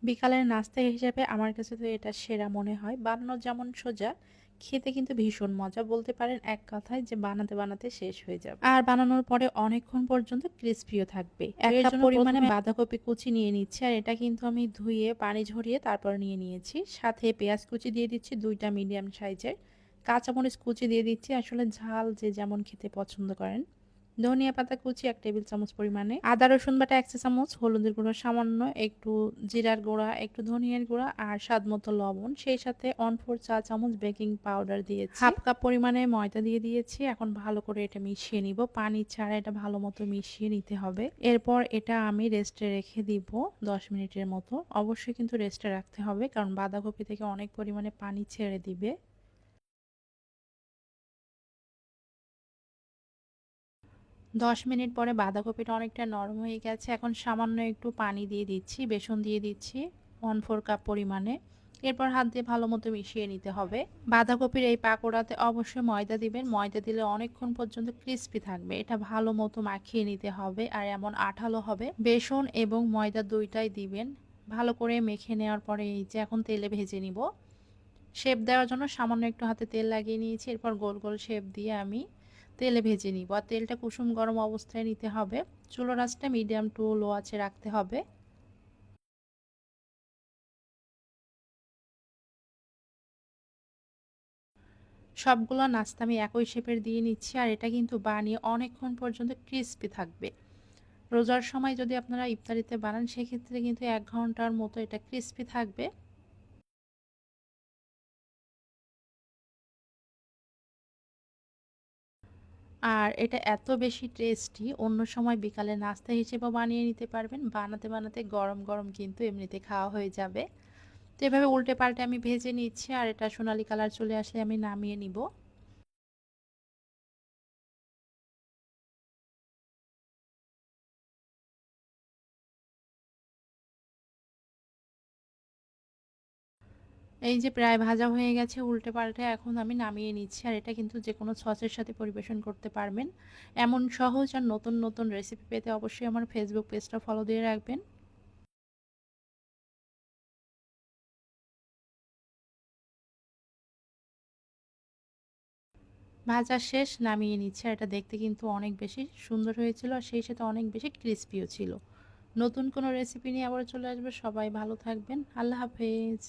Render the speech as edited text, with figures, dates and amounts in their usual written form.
বিকালের নাস্তা হিসেবে আমার কাছে তো এটা সেরা মনে হয়। বানানো যেমন সোজা, খেতে কিন্তু ভীষণ মজা। বলতে পারেন এক কথায় যে বানাতে, বানাতে শেষ হয়ে যাবে। আর বানানোর পরে অনেকক্ষণ পর্যন্ত ক্রিস্পিও থাকবে। ১ এর কাপ জন্য পরিমাণে প্রথমে বাঁধাকপি কুচি নিয়ে নিচ্ছি। আর এটা কিন্তু আমি ধুয়ে পানি ঝরিয়ে তারপর নিয়ে নিয়েছি। সাথে পেঁয়াজ কুচি দিয়ে দিচ্ছি ২ টা মিডিয়াম সাইজের। কাঁচামরিচ কুচি দিয়ে দিচ্ছি। আসলে ঝাল যে যেমন খেতে পছন্দ করেন। ধনিয়া পাতা কুচি ১ টেবিল চামচ পরিমাণে, আদা রসুন বাটা ১ চা চামচ, হলুদের গুঁড়ো সামান্য, একটু জিরার গুঁড়া, একটু ধনিয়ার গুঁড়া আর স্বাদমতো লবণ। সেই সাথে 1/4 চা চামচ বেকিং পাউডার দিয়েছি। 1/2 কাপ পরিমাণে ময়দা দিয়ে দিয়েছি। এখন ভালো করে এটা মিশিয়ে নিব। পানি ছাড়া এটা ভালো মতো মিশিয়ে নিতে হবে। এরপর এটা আমি রেস্টে রেখে দিব ১০ মিনিটের মতো। অবশ্যই কিন্তু রেস্টে রাখতে হবে, কারণ বাঁধাকপি থেকে অনেক পরিমাণে পানি ছেড়ে দিবে। ১০ মিনিট পরে বাঁধাকপিটা অনেকটা নরম হয়ে গেছে। এখন সামান্য একটু পানি দিয়ে দিচ্ছি, বেসন দিয়ে দিচ্ছি 1/4 কাপ পরিমাণে। এরপর হাত দিয়ে ভালো মতো মিশিয়ে নিতে হবে। বাঁধাকপির এই পাকোড়াতে অবশ্যই ময়দা দিবেন। ময়দা দিলে অনেকক্ষণ পর্যন্ত ক্রিস্পি থাকবে। এটা ভালো মতো মাখিয়ে নিতে হবে আর এমন আঠালো হবে। বেসন এবং ময়দা দুইটাই দিবেন। ভালো করে মেখে নেওয়ার পরে এই যে এখন তেলে ভেজে নিব। শেপ দেওয়ার জন্য সামান্য একটু হাতে তেল লাগিয়ে নিয়েছি। এরপর গোল গোল শেপ দিয়ে আমি তেলে ভেজে নিব। আর তেলটা কুসুম গরম অবস্থায় নিতে হবে। চুলার আঁচটা মিডিয়াম টু লো আঁচে রাখতে হবে। সবগুলো নাস্তা আমি একই শেপের দিয়ে নিচ্ছি। আর এটা কিন্তু বানিয়ে অনেকক্ষণ পর্যন্ত ক্রিস্পি থাকবে। রোজার সময় যদি আপনারা ইফতারিতে বানান সেক্ষেত্রে কিন্তু ১ ঘন্টার মতো এটা ক্রিস্পি থাকবে। আর এটা এত বেশি টেস্টি, অন্য সময় বিকালে নাস্তা হিসেবেও বানিয়ে নিতে পারবেন। বানাতে বানাতে গরম গরম কিন্তু এমনিতে খাওয়া হয়ে যাবে। তো এভাবে উল্টে পাল্টে আমি ভেজে নিচ্ছি। আর এটা সোনালী কালার চলে আসলে আমি নামিয়ে নিব। এই যে প্রায় ভাজা হয়ে গেছে, উল্টে পাল্টে এখন আমি নামিয়ে নিচ্ছি। আর এটা কিন্তু যে কোনো সসের সাথে পরিবেশন করতে পারবেন। এমন সহজ আর নতুন নতুন রেসিপি পেতে অবশ্যই আমার ফেসবুক পেজটা ফলো দিয়ে রাখবেন। ভাজা শেষ, নামিয়ে নিচ্ছে। আর এটা দেখতে কিন্তু অনেক বেশি সুন্দর হয়েছিল আর সেই সাথে অনেক বেশি ক্রিস্পিও ছিল। নতুন কোনো রেসিপি নিয়ে আবার চলে আসবে। সবাই ভালো থাকবেন। আল্লাহ হাফেজ।